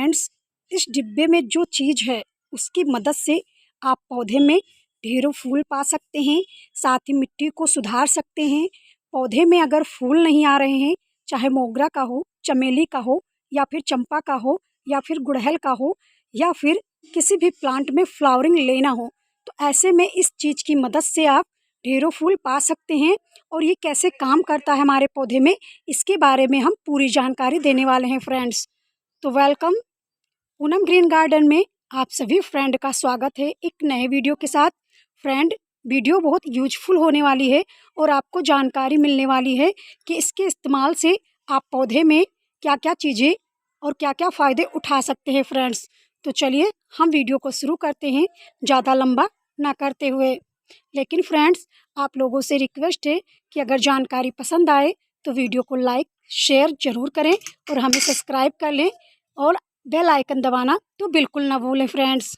Friends, इस डिब्बे में जो चीज़ है उसकी मदद से आप पौधे में ढेरों फूल पा सकते हैं, साथ ही मिट्टी को सुधार सकते हैं। पौधे में अगर फूल नहीं आ रहे हैं, चाहे मोगरा का हो, चमेली का हो, या फिर चंपा का हो, या फिर गुड़हल का हो, या फिर किसी भी प्लांट में फ्लावरिंग लेना हो, तो ऐसे में इस चीज़ की मदद से आप ढेरों फूल पा सकते हैं। और ये कैसे काम करता है हमारे पौधे में, इसके बारे में हम पूरी जानकारी देने वाले हैं फ्रेंड्स। तो वेलकम पूनम ग्रीन गार्डन में आप सभी फ्रेंड का स्वागत है एक नए वीडियो के साथ। फ्रेंड, वीडियो बहुत यूजफुल होने वाली है और आपको जानकारी मिलने वाली है कि इसके इस्तेमाल से आप पौधे में क्या क्या चीज़ें और क्या क्या फ़ायदे उठा सकते हैं फ्रेंड्स। तो चलिए हम वीडियो को शुरू करते हैं, ज़्यादा लंबा ना करते हुए। लेकिन फ्रेंड्स, आप लोगों से रिक्वेस्ट है कि अगर जानकारी पसंद आए तो वीडियो को लाइक शेयर ज़रूर करें और हमें सब्सक्राइब कर लें और बेल आइकन दबाना तो बिल्कुल ना भूलें फ्रेंड्स,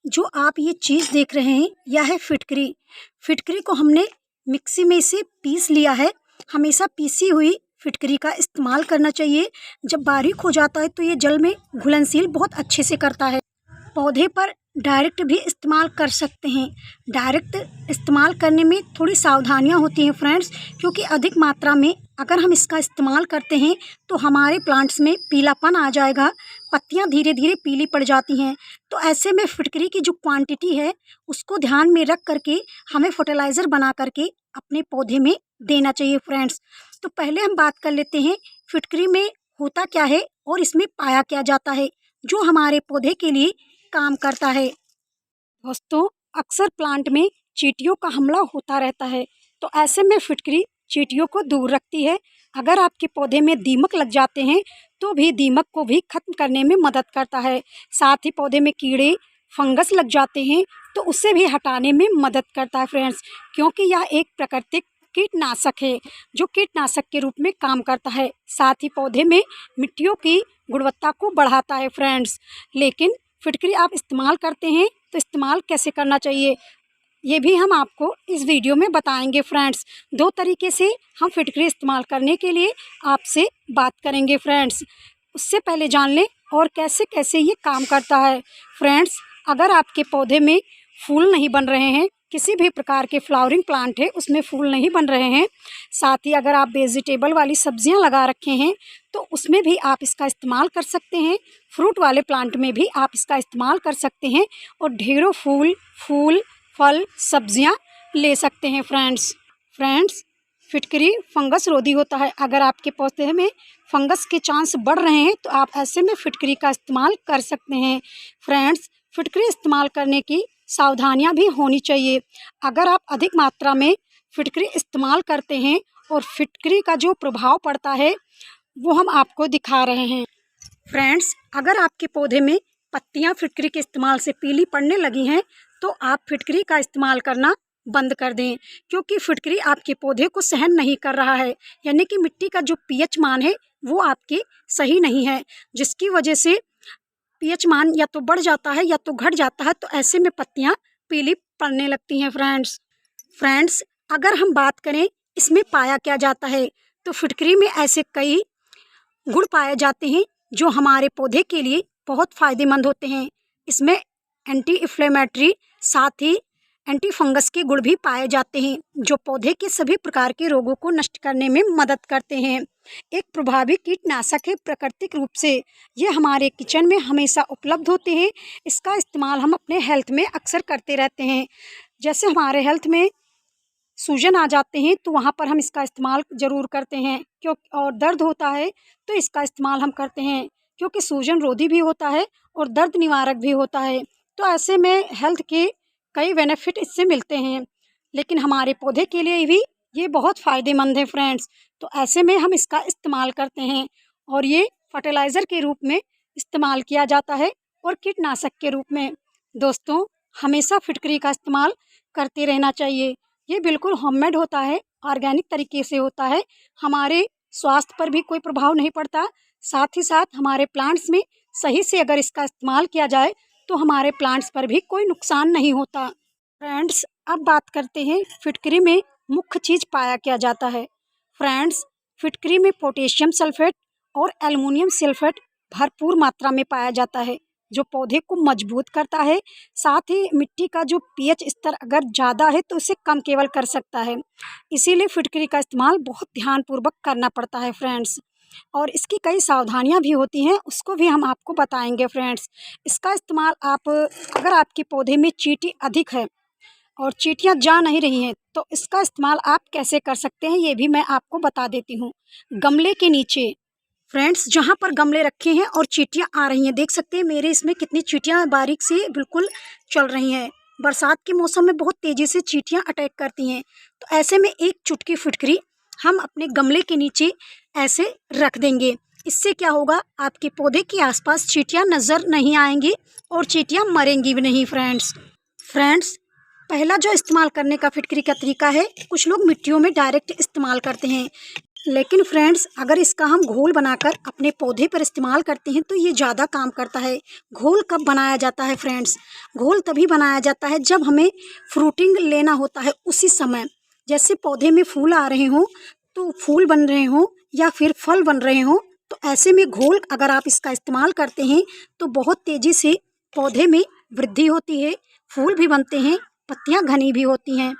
जो आप ये चीज़ देख रहे हैं यह है फिटकरी। फिटकरी को हमने मिक्सी में इसे पीस लिया है। हमेशा पीसी हुई फिटकरी का इस्तेमाल करना चाहिए। जब बारीक हो जाता है तो ये जल में घुलनशील बहुत अच्छे से करता है। पौधे पर डायरेक्ट भी इस्तेमाल कर सकते हैं। डायरेक्ट इस्तेमाल करने में थोड़ी सावधानियां होती हैं फ्रेंड्स, क्योंकि अधिक मात्रा में अगर हम इसका इस्तेमाल करते हैं तो हमारे प्लांट्स में पीलापन आ जाएगा, पत्तियां धीरे धीरे पीली पड़ जाती हैं। तो ऐसे में फिटकरी की जो क्वांटिटी है उसको ध्यान में रख करके हमें फर्टिलाइज़र बना करके अपने पौधे में देना चाहिए फ्रेंड्स। तो पहले हम बात कर लेते हैं फिटकरी में होता क्या है और इसमें पाया क्या जाता है जो हमारे पौधे के लिए काम करता है। दोस्तों, अक्सर प्लांट में चींटियों का हमला होता रहता है, तो ऐसे में फिटकरी चींटियों को दूर रखती है। अगर आपके पौधे में दीमक लग जाते हैं तो भी दीमक को भी खत्म करने में मदद करता है। साथ ही पौधे में कीड़े फंगस लग जाते हैं तो उसे भी हटाने में मदद करता है फ्रेंड्स, क्योंकि यह एक प्राकृतिक कीटनाशक है जो कीटनाशक के रूप में काम करता है। साथ ही पौधे में मिट्टियों की गुणवत्ता को बढ़ाता है फ्रेंड्स। लेकिन फिटकरी आप इस्तेमाल करते हैं तो इस्तेमाल कैसे करना चाहिए ये भी हम आपको इस वीडियो में बताएंगे फ्रेंड्स। दो तरीके से हम फिटकरी इस्तेमाल करने के लिए आपसे बात करेंगे फ्रेंड्स। उससे पहले जान लें और कैसे कैसे ये काम करता है फ्रेंड्स। अगर आपके पौधे में फूल नहीं बन रहे हैं, किसी भी प्रकार के फ्लावरिंग प्लांट है उसमें फूल नहीं बन रहे हैं, साथ ही अगर आप वेजिटेबल वाली सब्जियां लगा रखे हैं तो उसमें भी आप इसका इस्तेमाल कर सकते हैं। फ्रूट वाले प्लांट में भी आप इसका इस्तेमाल कर सकते हैं और ढेरों फूल फल सब्जियां ले सकते हैं फ्रेंड्स, फिटकरी फंगस रोधी होता है। अगर आपके पौधे में फंगस के चांस बढ़ रहे हैं तो आप ऐसे में फिटकरी का इस्तेमाल कर सकते हैं फ्रेंड्स। फिटकरी इस्तेमाल करने की सावधानियां भी होनी चाहिए। अगर आप अधिक मात्रा में फिटकरी इस्तेमाल करते हैं और फिटकरी का जो प्रभाव पड़ता है वो हम आपको दिखा रहे हैं फ्रेंड्स। अगर आपके पौधे में पत्तियां फिटकरी के इस्तेमाल से पीली पड़ने लगी हैं तो आप फिटकरी का इस्तेमाल करना बंद कर दें, क्योंकि फिटकरी आपके पौधे को सहन नहीं कर रहा है। यानी कि मिट्टी का जो पीएच मान है वो आपके सही नहीं है, जिसकी वजह से पीएच मान या तो बढ़ जाता है या तो घट जाता है। तो ऐसे में पत्तियां पीली पड़ने लगती हैं फ्रेंड्स, अगर हम बात करें इसमें पाया क्या जाता है तो फिटकरी में ऐसे कई गुण पाए जाते हैं जो हमारे पौधे के लिए बहुत फ़ायदेमंद होते हैं। इसमें एंटी इन्फ्लेमेटरी साथ ही एंटी फंगस के गुण भी पाए जाते हैं जो पौधे के सभी प्रकार के रोगों को नष्ट करने में मदद करते हैं। एक प्रभावी कीटनाशक है प्राकृतिक रूप से। ये हमारे किचन में हमेशा उपलब्ध होते हैं। इसका इस्तेमाल हम अपने हेल्थ में अक्सर करते रहते हैं। जैसे हमारे हेल्थ में सूजन आ जाते हैं तो वहाँ पर हम इसका इस्तेमाल ज़रूर करते हैं, और दर्द होता है तो इसका इस्तेमाल हम करते हैं, क्योंकि सूजन रोधी भी होता है और दर्द निवारक भी होता है। तो ऐसे में हेल्थ के कई बेनिफिट इससे मिलते हैं, लेकिन हमारे पौधे के लिए भी ये बहुत फ़ायदेमंद है फ्रेंड्स। तो ऐसे में हम इसका इस्तेमाल करते हैं और ये फर्टिलाइज़र के रूप में इस्तेमाल किया जाता है और कीटनाशक के रूप में। दोस्तों, हमेशा फिटकरी का इस्तेमाल करते रहना चाहिए। ये बिल्कुल होममेड होता है, ऑर्गेनिक तरीके से होता है। हमारे स्वास्थ्य पर भी कोई प्रभाव नहीं पड़ता, साथ ही साथ हमारे प्लांट्स में सही से अगर इसका इस्तेमाल किया जाए तो हमारे प्लांट्स पर भी कोई नुकसान नहीं होता फ्रेंड्स। अब बात करते हैं फिटकरी में मुख्य चीज़ पाया क्या जाता है फ्रेंड्स। फिटकरी में पोटेशियम सल्फेट और एल्युमिनियम सल्फेट भरपूर मात्रा में पाया जाता है, जो पौधे को मजबूत करता है। साथ ही मिट्टी का जो पीएच स्तर अगर ज़्यादा है तो उसे कम केवल कर सकता है। इसीलिए फिटकरी का इस्तेमाल बहुत ध्यानपूर्वक करना पड़ता है फ्रेंड्स। और इसकी कई सावधानियां भी होती हैं, उसको भी हम आपको बताएंगे फ्रेंड्स। इसका इस्तेमाल आप, अगर आपके पौधे में चींटी अधिक है और चींटियां जा नहीं रही हैं, तो इसका इस्तेमाल आप कैसे कर सकते हैं ये भी मैं आपको बता देती हूँ। गमले के नीचे फ्रेंड्स, जहाँ पर गमले रखे हैं और चींटियां आ रही हैं, देख सकते हैं मेरे इसमें कितनी चींटियां बारीक से बिल्कुल चल रही हैं। बरसात के मौसम में बहुत तेज़ी से चींटियां अटैक करती हैं। तो ऐसे में एक चुटकी फिटकरी हम अपने गमले के नीचे ऐसे रख देंगे। इससे क्या होगा, आपके पौधे के आसपास चींटियां नज़र नहीं आएंगी और चींटियां मरेंगी भी नहीं फ्रेंड्स, पहला जो इस्तेमाल करने का फिटकरी का तरीका है, कुछ लोग मिट्टियों में डायरेक्ट इस्तेमाल करते हैं, लेकिन फ्रेंड्स अगर इसका हम घोल बनाकर अपने पौधे पर इस्तेमाल करते हैं तो ये ज़्यादा काम करता है। घोल कब बनाया जाता है फ्रेंड्स? घोल तभी बनाया जाता है जब हमें फ्रूटिंग लेना होता है, उसी समय। जैसे पौधे में फूल आ रहे हों, तो फूल बन रहे हों या फिर फल बन रहे हों, तो ऐसे में घोल अगर आप इसका इस्तेमाल करते हैं तो बहुत तेज़ी से पौधे में वृद्धि होती है, फूल भी बनते हैं, पत्तियाँ घनी भी होती हैं।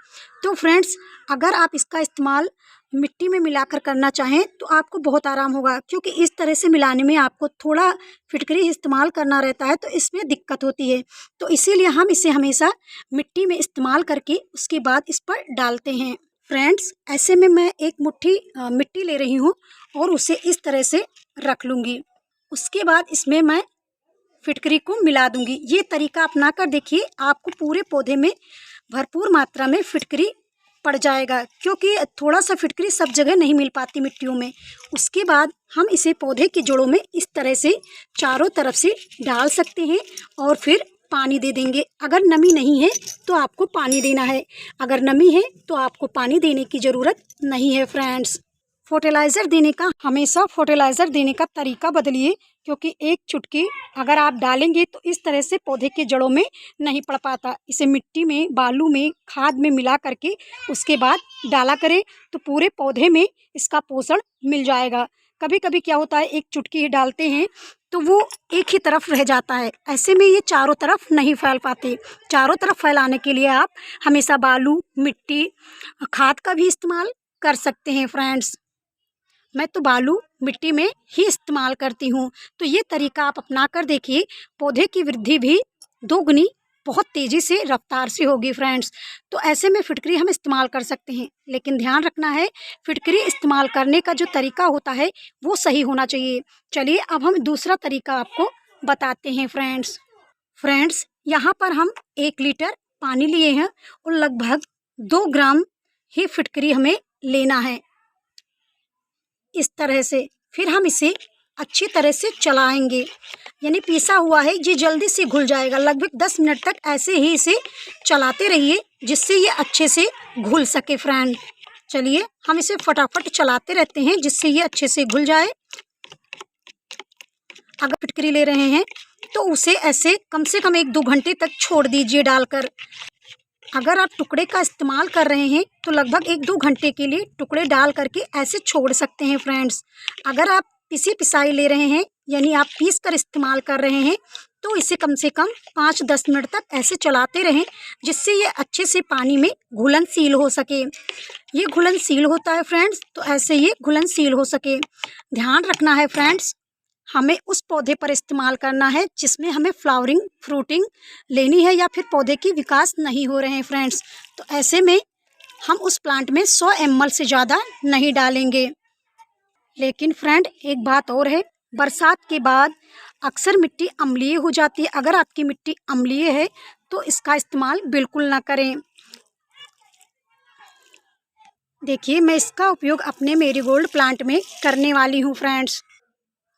तो फ्रेंड्स अगर आप इसका इस्तेमाल मिट्टी में मिलाकर करना चाहें तो आपको बहुत आराम होगा, क्योंकि इस तरह से मिलाने में आपको थोड़ा फिटकरी इस्तेमाल करना रहता है, तो इसमें दिक्कत होती है। तो इसीलिए हम इसे हमेशा मिट्टी में इस्तेमाल करके उसके बाद इस पर डालते हैं। फ्रेंड्स ऐसे में मैं एक मुट्ठी मिट्टी ले रही हूँ और उसे इस तरह से रख लूँगी। उसके बाद इसमें मैं फिटकरी को मिला दूंगी। ये तरीका अपना कर देखिए, आपको पूरे पौधे में भरपूर मात्रा में फिटकरी पड़ जाएगा, क्योंकि थोड़ा सा फिटकरी सब जगह नहीं मिल पाती मिट्टियों में। उसके बाद हम इसे पौधे की जड़ों में इस तरह से चारों तरफ से डाल सकते हैं और फिर पानी दे देंगे। अगर नमी नहीं है तो आपको पानी देना है, अगर नमी है तो आपको पानी देने की ज़रूरत नहीं है फ्रेंड्स। हमेशा फर्टिलाइज़र देने का तरीका बदलिए, क्योंकि एक चुटकी अगर आप डालेंगे तो इस तरह से पौधे के जड़ों में नहीं पड़ पाता। इसे मिट्टी में, बालू में, खाद में मिला करके उसके बाद डाला करें तो पूरे पौधे में इसका पोषण मिल जाएगा। कभी कभी क्या होता है, एक चुटकी ही डालते हैं तो वो एक ही तरफ रह जाता है, ऐसे में ये चारों तरफ नहीं फैल पाते। चारों तरफ फैलाने के लिए आप हमेशा बालू, मिट्टी, खाद का भी इस्तेमाल कर सकते हैं फ्रेंड्स। मैं तो बालू, मिट्टी में ही इस्तेमाल करती हूँ। तो ये तरीका आप अपना कर देखिए, पौधे की वृद्धि भी दोगुनी बहुत तेज़ी से, रफ्तार से होगी फ्रेंड्स। तो ऐसे में फिटकरी हम इस्तेमाल कर सकते हैं, लेकिन ध्यान रखना है फिटकरी इस्तेमाल करने का जो तरीका होता है वो सही होना चाहिए। चलिए अब हम दूसरा तरीका आपको बताते हैं फ्रेंड्स यहाँ पर हम 1 लीटर पानी लिए हैं और लगभग 2 ग्राम ही फिटकरी हमें लेना है। इस तरह से फिर हम इसे अच्छी तरह से चलाएंगे, यानी पिसा हुआ है, ये जल्दी से घुल जाएगा। लगभग 10 मिनट तक ऐसे ही इसे चलाते रहिए जिससे ये अच्छे से घुल सके फ्रेंड। चलिए हम इसे फटाफट चलाते रहते हैं जिससे ये अच्छे से घुल जाए। अगर फिटकरी ले रहे हैं तो उसे ऐसे कम से कम 1-2 घंटे तक छोड़ दीजिए डालकर। अगर आप टुकड़े का इस्तेमाल कर रहे हैं तो लगभग 1-2 घंटे के लिए टुकड़े डाल करके ऐसे छोड़ सकते हैं फ्रेंड्स। अगर आप पिसाई ले रहे हैं, यानी आप पीस कर इस्तेमाल कर रहे हैं, तो इसे कम से कम 5-10 मिनट तक ऐसे चलाते रहें जिससे ये अच्छे से पानी में घुलनशील हो सके। ये घुलनशील होता है फ्रेंड्स, तो ऐसे ये घुलनशील हो सके। ध्यान रखना है फ्रेंड्स, हमें उस पौधे पर इस्तेमाल करना है जिसमें हमें फ्लावरिंग, फ्रूटिंग लेनी है या फिर पौधे की विकास नहीं हो रहे हैं फ्रेंड्स। तो ऐसे में हम उस प्लांट में 100 ml से ज़्यादा नहीं डालेंगे। लेकिन फ्रेंड एक बात और है, बरसात के बाद अक्सर मिट्टी अम्लीय हो जाती है। अगर आपकी मिट्टी अम्लीय है तो इसका इस्तेमाल बिल्कुल ना करें। देखिए मैं इसका उपयोग अपने मेरीगोल्ड प्लांट में करने वाली हूँ फ्रेंड्स।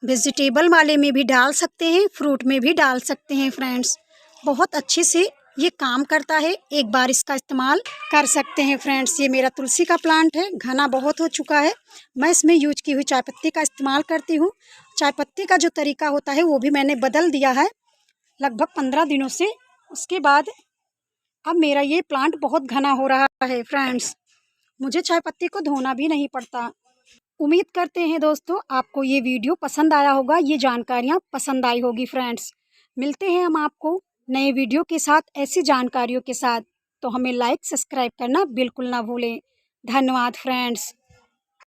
वेजिटेबल वाले में भी डाल सकते हैं, फ्रूट में भी डाल सकते हैं फ्रेंड्स। बहुत अच्छे से ये काम करता है, एक बार इसका इस्तेमाल कर सकते हैं फ्रेंड्स। ये मेरा तुलसी का प्लांट है, घना बहुत हो चुका है। मैं इसमें यूज की हुई चाय पत्ती का इस्तेमाल करती हूँ। चाय पत्ती का जो तरीका होता है वो भी मैंने बदल दिया है लगभग 15 दिनों से। उसके बाद अब मेरा ये प्लांट बहुत घना हो रहा है फ्रेंड्स। मुझे चाय पत्ती को धोना भी नहीं पड़ता। उम्मीद करते हैं दोस्तों आपको ये वीडियो पसंद आया होगा, ये जानकारियाँ पसंद आई होगी फ्रेंड्स। मिलते हैं हम आपको नए वीडियो के साथ, ऐसी जानकारियों के साथ। तो हमें लाइक सब्सक्राइब करना बिल्कुल ना भूलें। धन्यवाद फ्रेंड्स।